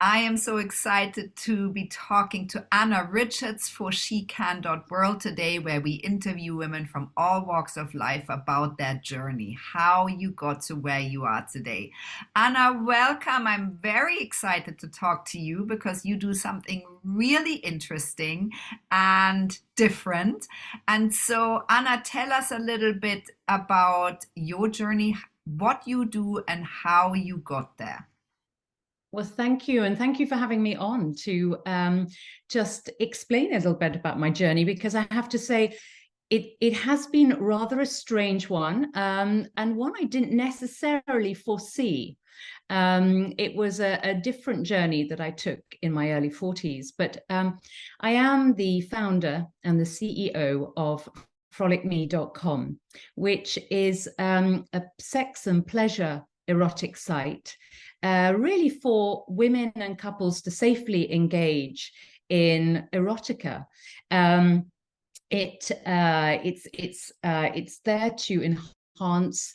I am so excited to be talking to Anna Richards for SheCan.world today, where we interview women from all walks of life about their journey, how you got to where you are today. Anna, welcome. I'm very excited to talk to you because you do something really interesting and different. And so, Anna, tell us a little bit about your journey, what you do, and how you got there. Well, thank you. And thank you for having me on to just explain a little bit about my journey, because I have to say it has been rather a strange one, and one I didn't necessarily foresee. It was a different journey that I took in my early 40s, but I am the founder and the CEO of frolicme.com, which is a sex and pleasure erotic site, really for women and couples to safely engage in erotica. It's there to enhance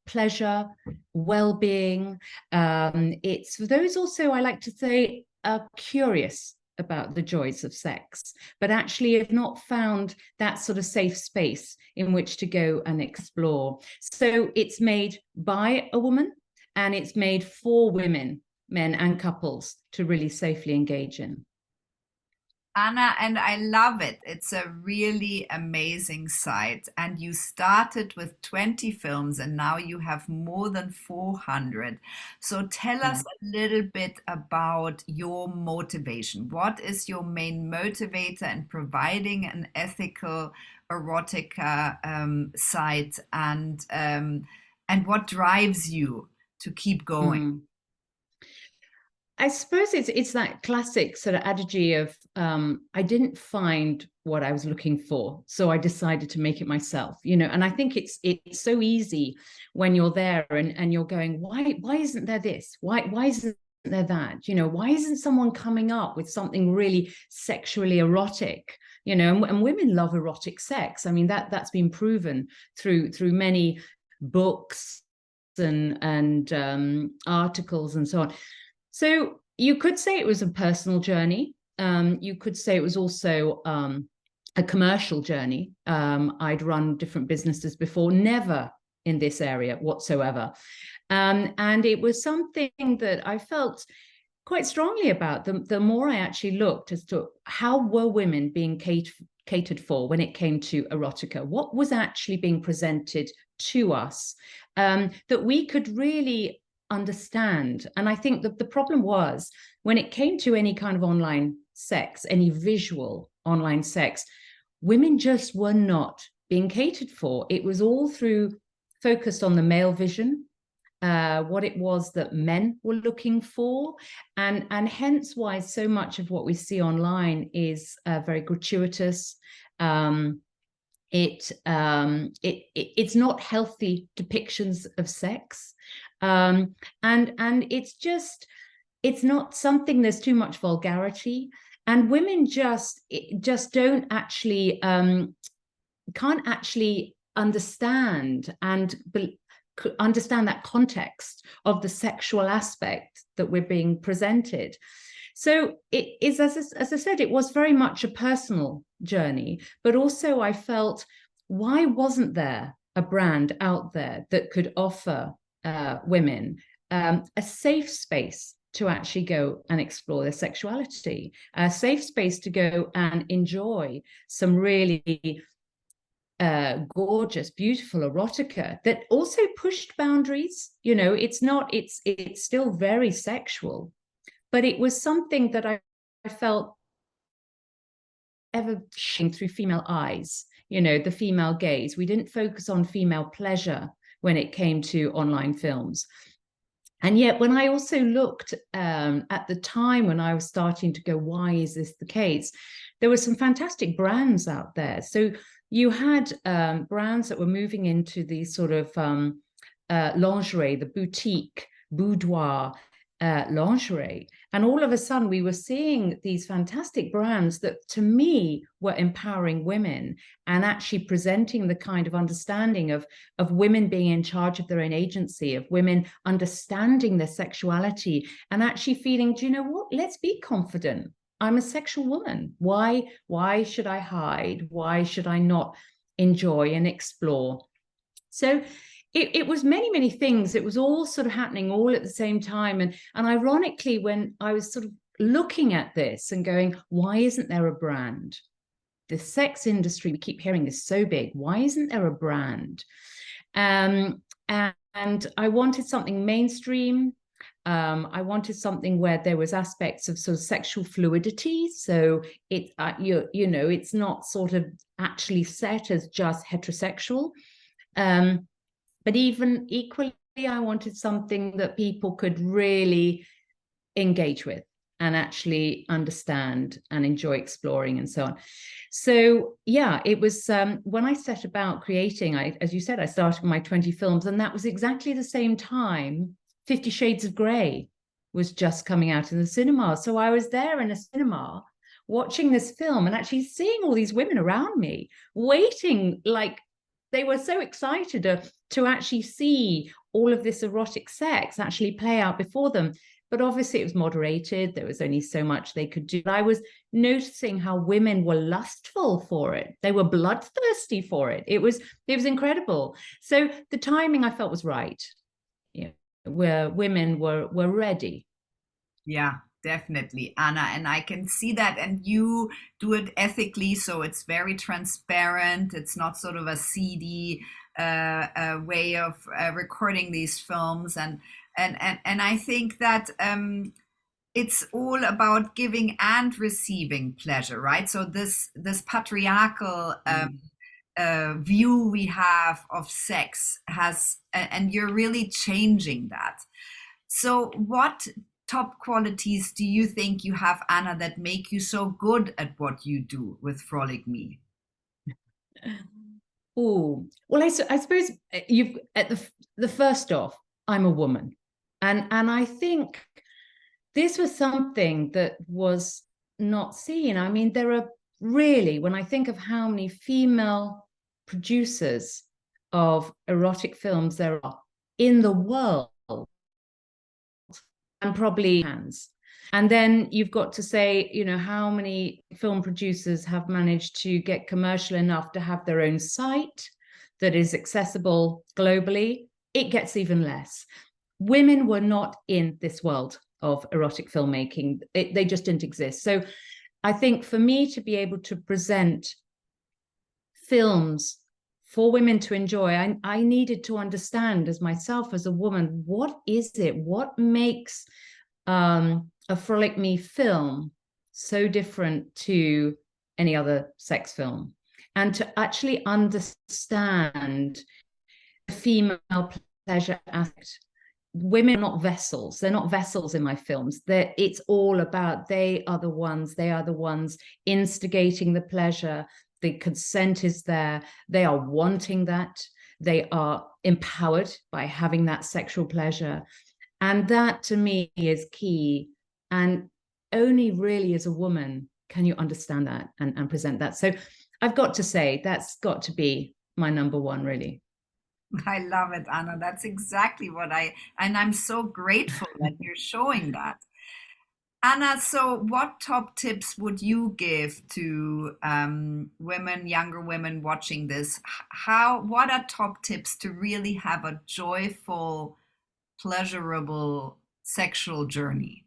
pleasure, well-being. It's for those also, I like to say, are curious about the joys of sex, but actually have not found that sort of safe space in which to go and explore. So it's made by a woman, and it's made for women, men and couples to really safely engage in. Anna, and I love it. It's a really amazing site. And you started with 20 films and now you have more than 400. So tell Yeah. us a little bit about your motivation. What is your main motivator in providing an ethical erotica site, and what drives you to keep going? Mm. I suppose it's that classic sort of adage of I didn't find what I was looking for, so I decided to make it myself, and I think it's so easy when you're there and you're going, why isn't there this? Why isn't there that? Why isn't someone coming up with something really sexually erotic? And women love erotic sex. I mean, that's been proven through many books and articles and so on. So you could say it was a personal journey. You could say it was also a commercial journey. I'd run different businesses before, never in this area whatsoever. And it was something that I felt quite strongly about. The more I actually looked as to how were women being catered for when it came to erotica, what was actually being presented to us, that we could really understand. And I think that the problem was when it came to any kind of online sex, any visual online sex, women just were not being catered for. It was all through focused on the male vision, what it was that men were looking for, and hence why so much of what we see online is very gratuitous. It's not healthy depictions of sex, and it's not something. There's too much vulgarity, and women just don't actually can't actually understand understand that context of the sexual aspect that we're being presented. So it is, as I said, it was very much a personal journey, but also I felt, why wasn't there a brand out there that could offer women a safe space to actually go and explore their sexuality, a safe space to go and enjoy some really gorgeous, beautiful erotica that also pushed boundaries. It's still very sexual, but it was something that I felt ever through female eyes, the female gaze. We didn't focus on female pleasure when it came to online films. And yet, when I also looked at the time when I was starting to go, why is this the case? There were some fantastic brands out there. So you had brands that were moving into the sort of lingerie, the boutique, boudoir, lingerie. And all of a sudden we were seeing these fantastic brands that to me were empowering women and actually presenting the kind of understanding of women being in charge of their own agency, of women understanding their sexuality and actually feeling, do you know what, let's be confident. I'm a sexual woman. Why should I hide? Why should I not enjoy and explore? So it was many, many things. It was all sort of happening all at the same time. And ironically, when I was sort of looking at this and going, why isn't there a brand? The sex industry, we keep hearing this, so big. Why isn't there a brand? And I wanted something mainstream. I wanted something where there was aspects of sort of sexual fluidity. So it, you know, it's not sort of actually set as just heterosexual. But even equally, I wanted something that people could really engage with and actually understand and enjoy exploring and so on. So yeah, it was when I set about creating, as you said, I started with my 20 films, and that was exactly the same time 50 Shades of Grey was just coming out in the cinema. So I was there in a cinema watching this film and actually seeing all these women around me waiting, like they were so excited to actually see all of this erotic sex actually play out before them. But obviously it was moderated. There was only so much they could do. But I was noticing how women were lustful for it. They were bloodthirsty for it. It was incredible. So the timing I felt was right. Yeah, where women were ready. Yeah, definitely, Anna. And I can see that. And you do it ethically. So it's very transparent. It's not sort of a seedy way of recording these films. And I think that it's all about giving and receiving pleasure, right? So this patriarchal view we have of sex has, and you're really changing that. So what top qualities do you think you have, Anna, that make you so good at what you do with Frolic Me? Oh, well, I suppose you've at the first off, I'm a woman, and I think this was something that was not seen. I mean, there are really, when I think of how many female producers of erotic films there are in the world, and probably hands. And then you've got to say, you know, how many film producers have managed to get commercial enough to have their own site that is accessible globally? It gets even less. Women were not in this world of erotic filmmaking. They just didn't exist. So I think for me to be able to present films for women to enjoy, I needed to understand as myself, as a woman, what is it? What makes a Frolic Me film so different to any other sex film? And to actually understand the female pleasure aspect. Women are not vessels. They're not vessels in my films. It's all about, they are the ones instigating the pleasure. The consent is there. They are wanting that. They are empowered by having that sexual pleasure. And that to me is key. And only really as a woman can you understand that and present that. So I've got to say, that's got to be my number one, really. I love it, Anna. That's exactly what and I'm so grateful that you're showing that. Anna, so what top tips would you give to women, younger women watching this? What are top tips to really have a joyful, pleasurable sexual journey?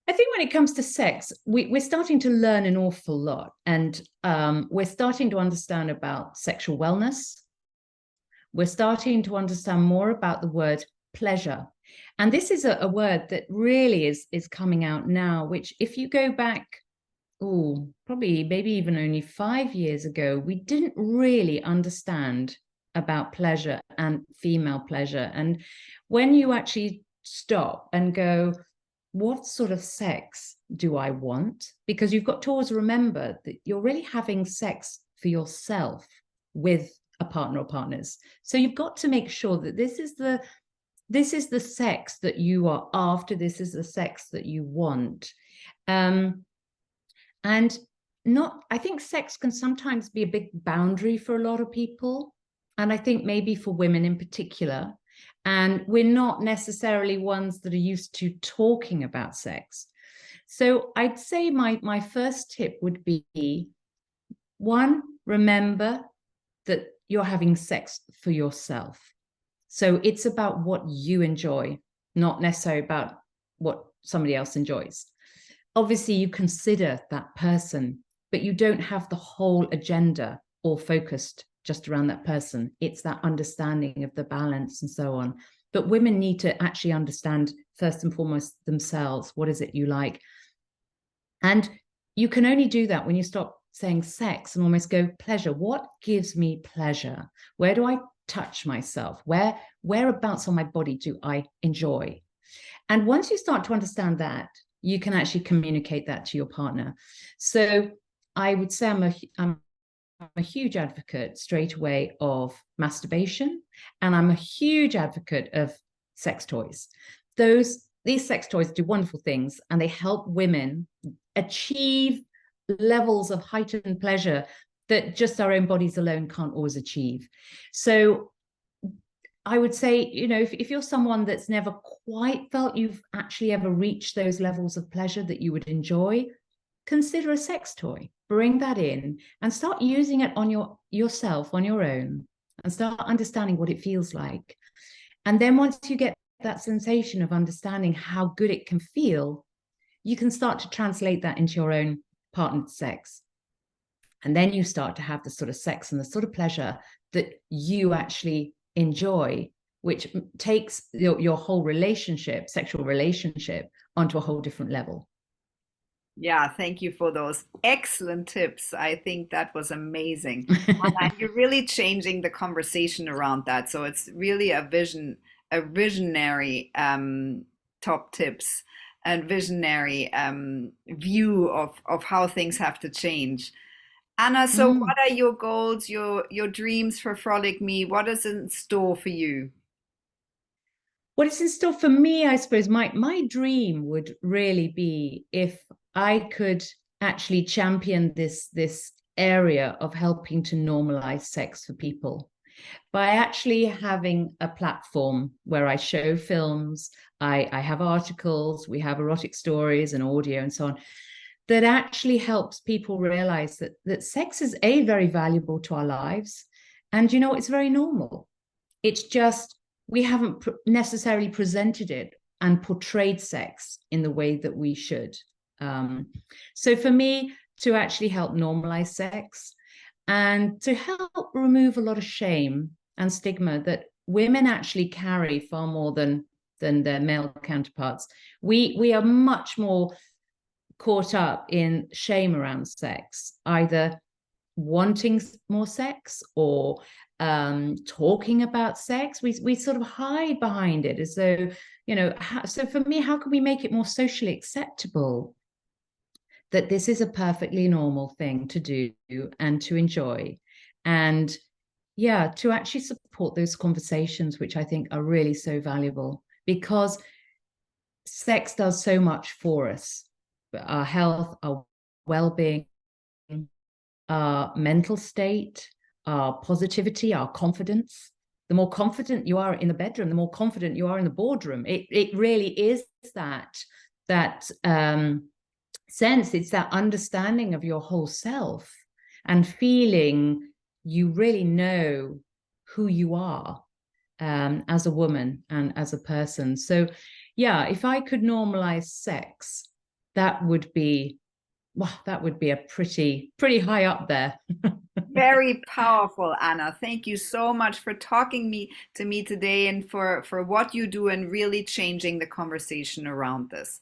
I think when it comes to sex, we're starting to learn an awful lot, and we're starting to understand about sexual wellness. We're starting to understand more about the word pleasure. And this is a word that really is coming out now, which if you go back, probably maybe even only 5 years ago, we didn't really understand about pleasure and female pleasure. And when you actually stop and go, what sort of sex do I want? Because you've got to always remember that you're really having sex for yourself with a partner or partners. So you've got to make sure that this is the this is the sex that you are after, this is the sex that you want. And not, I think sex can sometimes be a big boundary for a lot of people. And I think maybe for women in particular. And we're not necessarily ones that are used to talking about sex. So I'd say my first tip would be, one, remember that you're having sex for yourself. So it's about what you enjoy, not necessarily about what somebody else enjoys. Obviously, you consider that person, but you don't have the whole agenda all focused just around that person. It's that understanding of the balance and so on. But women need to actually understand, first and foremost, themselves. What is it you like? And you can only do that when you stop saying sex and almost go pleasure. What gives me pleasure? Where do I touch myself? Whereabouts on my body do I enjoy? And once you start to understand that, you can actually communicate that to your partner. So I would say I'm a huge advocate straight away of masturbation, and I'm a huge advocate of sex toys. These sex toys do wonderful things, and they help women achieve levels of heightened pleasure that just our own bodies alone can't always achieve. So I would say, you know, if you're someone that's never quite felt you've actually ever reached those levels of pleasure that you would enjoy, consider a sex toy. Bring that in and start using it on yourself on your own, and start understanding what it feels like. And then once you get that sensation of understanding how good it can feel, you can start to translate that into your own partnered sex. And then you start to have the sort of sex and the sort of pleasure that you actually enjoy, which takes your whole relationship, sexual relationship, onto a whole different level. Yeah, thank you for those excellent tips. I think that was amazing. And you're really changing the conversation around that. So it's really a visionary top tips and visionary view of how things have to change. Anna, so Mm. what are your goals, your dreams for Frolic Me? What is in store for you? What is in store for me, I suppose, my dream would really be if I could actually champion this area of helping to normalize sex for people by actually having a platform where I show films, I have articles, we have erotic stories and audio and so on, that actually helps people realize that sex is very valuable to our lives. And, you know, it's very normal. It's just we haven't necessarily presented it and portrayed sex in the way that we should. So for me, to actually help normalize sex and to help remove a lot of shame and stigma that women actually carry far more than their male counterparts. We are much more caught up in shame around sex, either wanting more sex or talking about sex. We sort of hide behind it as though, you know, so for me, how can we make it more socially acceptable that this is a perfectly normal thing to do and to enjoy? And yeah, to actually support those conversations, which I think are really so valuable, because sex does so much for us, our health, our well-being, our mental state, our positivity, our confidence. The more confident you are in the bedroom, the more confident you are in the boardroom. It really is that sense. It's that understanding of your whole self and feeling you really know who you are as a woman and as a person. So yeah, if I could normalize sex, that would be, well, that would be a pretty high up there. Very powerful, Anna. Thank you so much for talking to me today and for what you do and really changing the conversation around this.